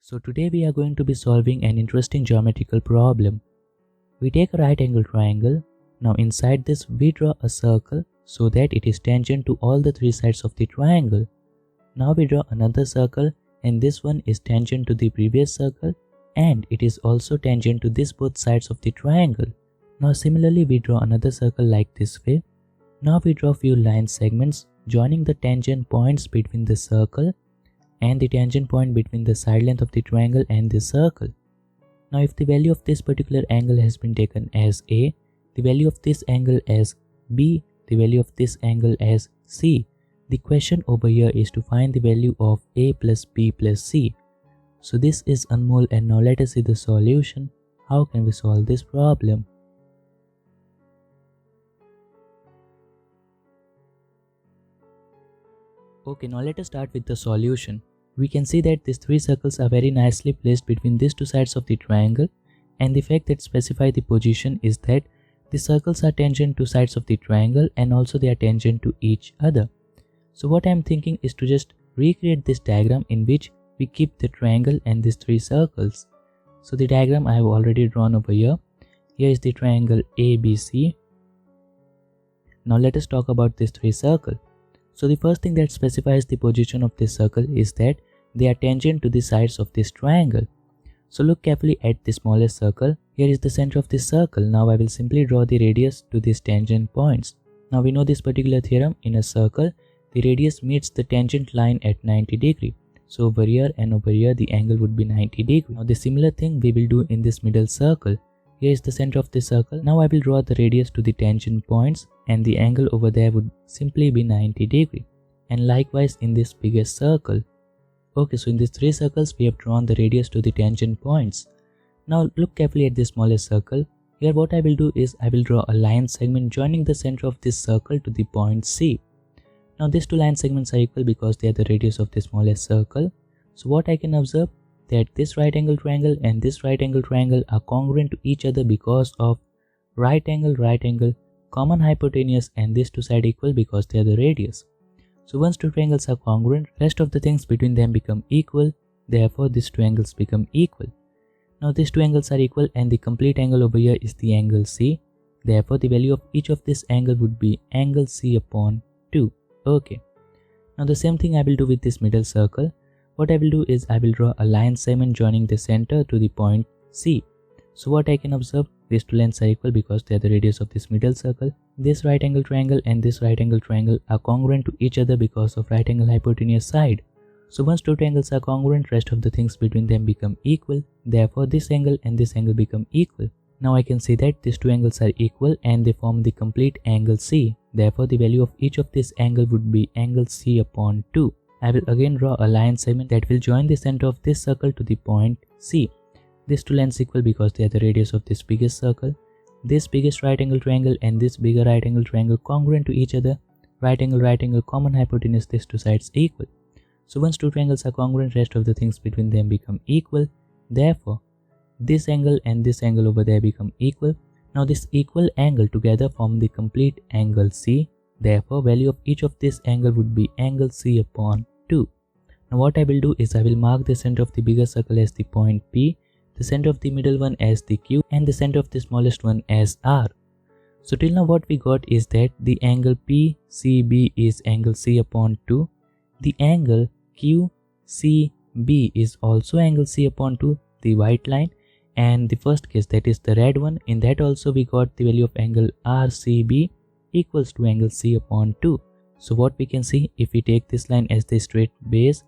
So today we are going to be solving an interesting geometrical problem. We take a right angle triangle. Now inside this we draw a circle so that it is tangent to all the three sides of the triangle. Now we draw another circle and this one is tangent to the previous circle and it is also tangent to this both sides of the triangle. Now similarly we draw another circle like this way. Now we draw few line segments joining the tangent points between the circle and the tangent point between the side length of the triangle and the circle. Now if the value of this particular angle has been taken as A, the value of this angle as B, the value of this angle as C, the question over here is to find the value of A plus B plus C. So this is Anmol and now let us see the solution. How can we solve this problem? Okay, now let us start with the solution. We can see that these three circles are very nicely placed between these two sides of the triangle, and the fact that specify the position is that the circles are tangent to sides of the triangle and also they are tangent to each other. So what I am thinking is to just recreate this diagram in which we keep the triangle and these three circles. So the diagram I have already drawn over here. Here is the triangle ABC. Now let us talk about these three circles. So the first thing that specifies the position of this circle is that they are tangent to the sides of this triangle. So look carefully at the smallest circle. Here is the center of this circle. Now I will simply draw the radius to these tangent points. Now we know this particular theorem: in a circle, the radius meets the tangent line at 90 degrees. So over here and over here the angle would be 90 degrees. Now the similar thing we will do in this middle circle. Here is the center of the circle. Now I will draw the radius to the tangent points and the angle over there would simply be 90 degrees. And likewise in this biggest circle. Okay, so in these three circles we have drawn the radius to the tangent points. Now look carefully at the smallest circle. Here what I will do is I will draw a line segment joining the center of this circle to the point C. Now these two line segments are equal because they are the radius of the smallest circle. So what I can observe, that this right angle triangle and this right angle triangle are congruent to each other because of right angle, common hypotenuse, and these two sides equal because they are the radius. So once two triangles are congruent, rest of the things between them become equal, therefore these two angles become equal. Now these two angles are equal and the complete angle over here is the angle C, therefore the value of each of this angle would be angle C upon 2. Okay, now the same thing I will do with this middle circle. What I will do is I will draw a line segment joining the center to the point C. So what I can observe, these two lengths are equal because they are the radius of this middle circle. This right angle triangle and this right angle triangle are congruent to each other because of right angle hypotenuse side. So once two triangles are congruent, rest of the things between them become equal. Therefore this angle and this angle become equal. Now I can see that these two angles are equal and they form the complete angle C. Therefore the value of each of this angle would be angle C upon 2. I will again draw a line segment that will join the center of this circle to the point C. These two lengths equal because they are the radius of this biggest circle. This biggest right angle triangle and this bigger right angle triangle congruent to each other. Right angle, common hypotenuse, these two sides equal. So once two triangles are congruent, rest of the things between them become equal. Therefore, this angle and this angle over there become equal. Now this equal angle together form the complete angle C. Therefore, value of each of this angle would be angle C upon 2. Now what I will do is I will mark the center of the bigger circle as the point P, the center of the middle one as the Q, and the center of the smallest one as R. So till now what we got is that the angle PCB is angle C upon 2. The angle QCB is also angle C upon 2, the white line. And the first case, that is the red one, in that also we got the value of angle RCB equals to angle C upon 2. So what we can see, if we take this line as the straight base,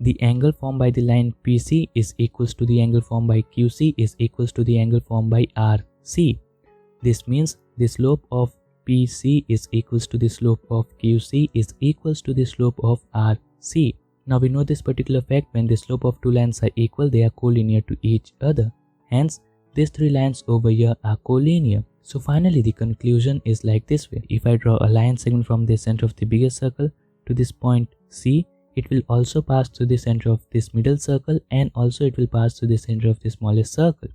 the angle formed by the line PC is equals to the angle formed by QC is equals to the angle formed by RC. This means the slope of PC is equals to the slope of QC is equals to the slope of RC. Now we know this particular fact: when the slope of two lines are equal, they are collinear to each other. Hence, these three lines over here are collinear. So finally the conclusion is like this way. If I draw a line segment from the center of the biggest circle to this point C, it will also pass through the center of this middle circle and also it will pass through the center of the smallest circle.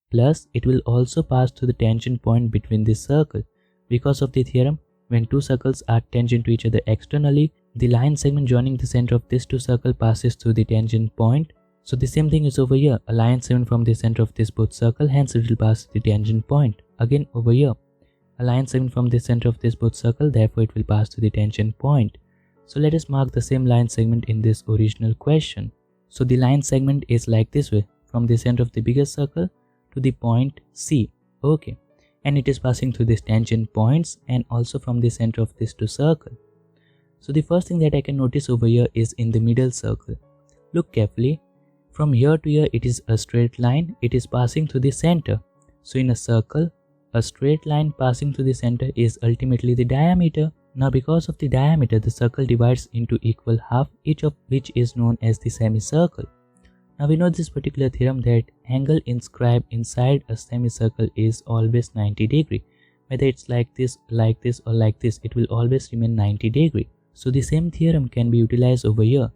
Plus, it will also pass through the tangent point between this circle. Because of the theorem, when two circles are tangent to each other externally, the line segment joining the center of these two circles passes through the tangent point So the same thing is over here. A line 7 from the center of this both circle, hence it will pass the tangent point. Again over here, a line 7 from the center of this both circle, therefore it will pass to the tangent point. So let us mark the same line segment in this original question. So the line segment is like this way, from the center of the biggest circle to the point C. Okay, and it is passing through these tangent points and also from the center of this two circle. So the first thing that I can notice over here is in the middle circle. Look carefully. From here to here it is a straight line. It is passing through the center. So in a circle, a straight line passing through the center is ultimately the diameter. Now because of the diameter, the circle divides into equal half, each of which is known as the semicircle. Now we know this particular theorem that angle inscribed inside a semicircle is always 90 degree. Whether it's like this or like this, it will always remain 90 degree. So the same theorem can be utilized over here.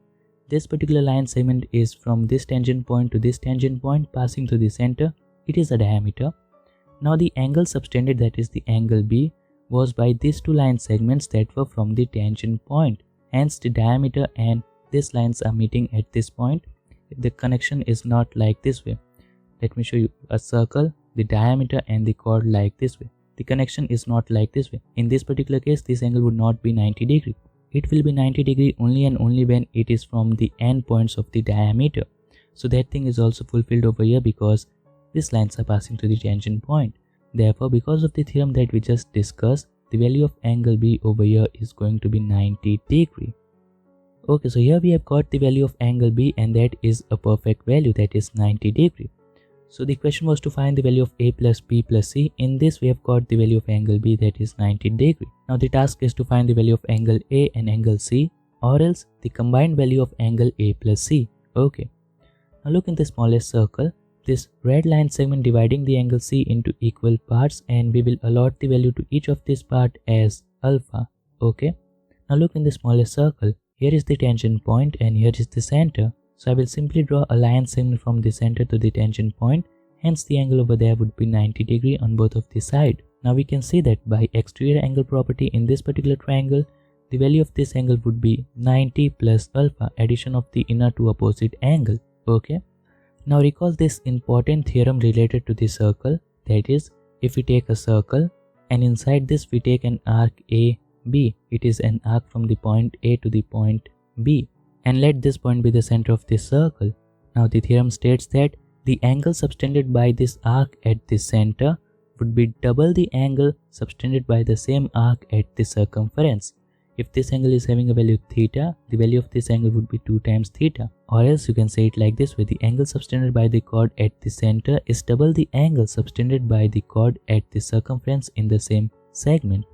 This particular line segment is from this tangent point to this tangent point passing through the center. It is a diameter. Now the angle subtended, that is the angle B, was by these two line segments that were from the tangent point. Hence the diameter and these lines are meeting at this point. The connection is not like this way. Let me show you a circle, the diameter and the chord like this way. The connection is not like this way. In this particular case, this angle would not be 90 degree. It will be 90 degree only and only when it is from the end points of the diameter. So that thing is also fulfilled over here because these lines are passing to the tangent point. Therefore, because of the theorem that we just discussed, the value of angle B over here is going to be 90 degree. Okay, so here we have got the value of angle B and that is a perfect value, that is 90 degree. So the question was to find the value of A plus B plus C. In this we have got the value of angle B, that is 90 degree. Now the task is to find the value of angle A and angle C, or else the combined value of angle A plus C. Okay. Now look in the smallest circle, this red line segment dividing the angle C into equal parts, and we will allot the value to each of this part as alpha. Okay. Now look in the smallest circle. Here is the tangent point and here is the center. So I will simply draw a line segment from the center to the tangent point. Hence the angle over there would be 90 degree on both of the sides. Now we can see that by exterior angle property in this particular triangle, the value of this angle would be 90 plus alpha, addition of the inner two opposite angle. Okay. Now recall this important theorem related to the circle. That is, if we take a circle and inside this we take an arc AB, it is an arc from the point A to the point B. And let this point be the center of this circle. Now the theorem states that the angle subtended by this arc at the center would be double the angle subtended by the same arc at the circumference. If this angle is having a value theta, the value of this angle would be 2 times theta. Or else you can say it like this way, the angle subtended by the chord at the center is double the angle subtended by the chord at the circumference in the same segment.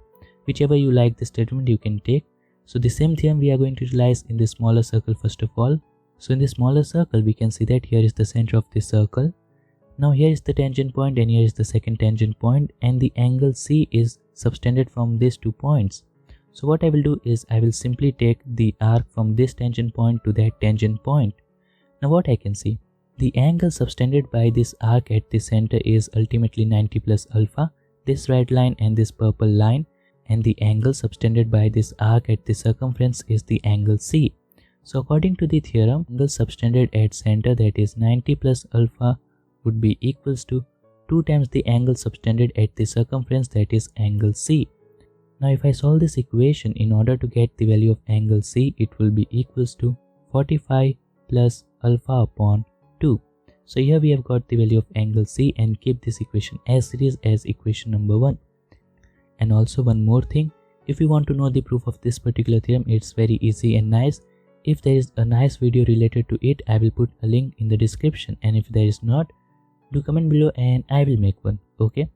Whichever you like the statement you can take. So the same theorem we are going to utilize in the smaller circle first of all. So in the smaller circle we can see that here is the center of the circle. Now here is the tangent point and here is the second tangent point, and the angle C is subtended from these 2 points. So what I will do is I will simply take the arc from this tangent point to that tangent point. Now what I can see, the angle subtended by this arc at the center is ultimately 90 plus alpha, this red line and this purple line. And the angle subtended by this arc at the circumference is the angle C. So according to the theorem, angle subtended at center, that is 90 plus alpha, would be equals to 2 times the angle subtended at the circumference, that is angle C. Now if I solve this equation in order to get the value of angle C, it will be equals to 45 plus alpha upon 2. So here we have got the value of angle C, and keep this equation as it is as equation number 1. And also one more thing, if you want to know the proof of this particular theorem, it's very easy and nice. If there is a nice video related to it, I will put a link in the description, and if there is not, do comment below and I will make one. Okay.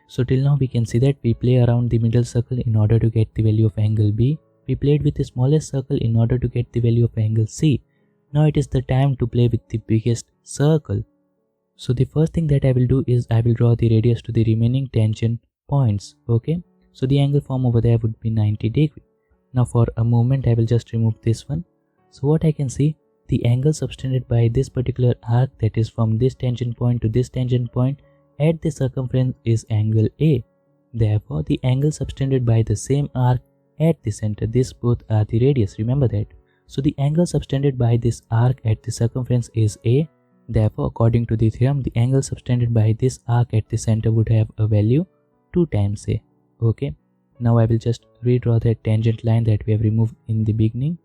So till now we can see that we play around the middle circle in order to get the value of angle B. We played with the smallest circle in order to get the value of angle C. Now it is the time to play with the biggest circle. So the first thing that I will do is I will draw the radius to the remaining tangent points. Okay. So the angle form over there would be 90 degree. Now for a moment I will just remove this one. So what I can see, the angle subtended by this particular arc, that is from this tangent point to this tangent point at the circumference, is angle A. Therefore the angle subtended by the same arc at the center, this both are the radius, remember that. So the angle subtended by this arc at the circumference is A, Therefore, according to the theorem, the angle subtended by this arc at the center would have a value 2 times a. Okay. Now I will just redraw that tangent line that we have removed in the beginning.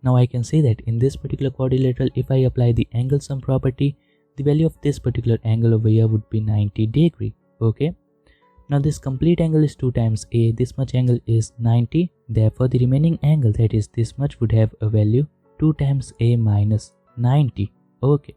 Now I can say that in this particular quadrilateral, if I apply the angle sum property, the value of this particular angle over here would be 90 degree. Okay. Now this complete angle is 2 times a, this much angle is 90, therefore the remaining angle, that is this much, would have a value 2 times a minus 90. Okay.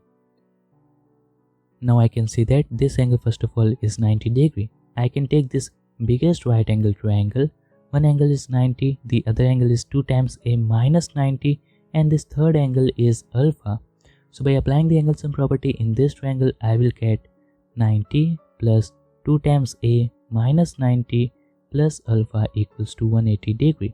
Now I can see that this angle first of all is 90 degree. I can take this biggest right angle triangle. One angle is 90, the other angle is 2 times a minus 90, and this third angle is alpha. So by applying the angle sum property in this triangle, I will get 90 plus 2 times a minus 90 plus alpha equals to 180 degree.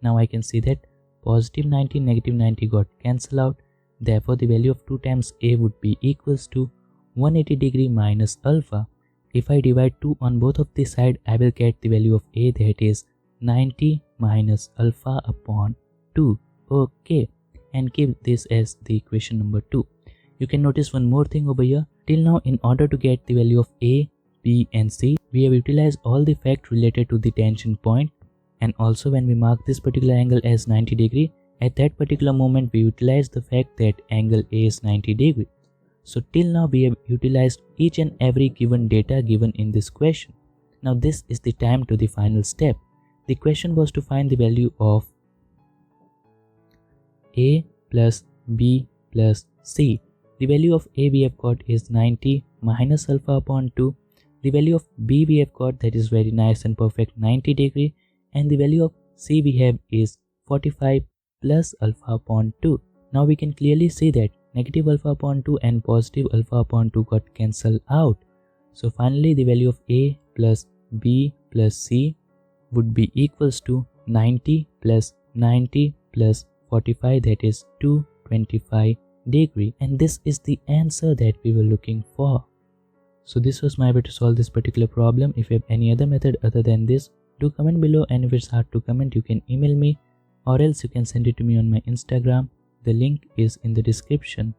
Now I can see that positive 90, negative 90 got cancelled out. Therefore the value of 2 times a would be equals to 180 degree minus alpha. If I divide 2 on both of the side, I will get the value of a, that is 90 minus alpha upon 2. Okay, and keep this as the equation number 2. You can notice one more thing over here. Till now, in order to get the value of a, b and c, we have utilized all the facts related to the tangent point, and also when we mark this particular angle as 90 degree, at that particular moment we utilize the fact that angle a is 90 degree. So till now we have utilized each and every given data given in this question. Now this is the time to the final step. The question was to find the value of a plus b plus c. The value of a we have got is 90 minus alpha upon 2. The value of b we have got, that is very nice and perfect, 90 degree, and the value of c we have is 45 plus alpha upon 2. Now we can clearly see that negative alpha upon 2 and positive alpha upon 2 got cancelled out. So finally the value of a plus b plus c would be equals to 90 plus 90 plus 45, that is 225 degree, and this is the answer that we were looking for. So this was my way to solve this particular problem. If you have any other method other than this, do comment below, and if it's hard to comment, you can email me, or else you can send it to me on my Instagram. The link is in the description.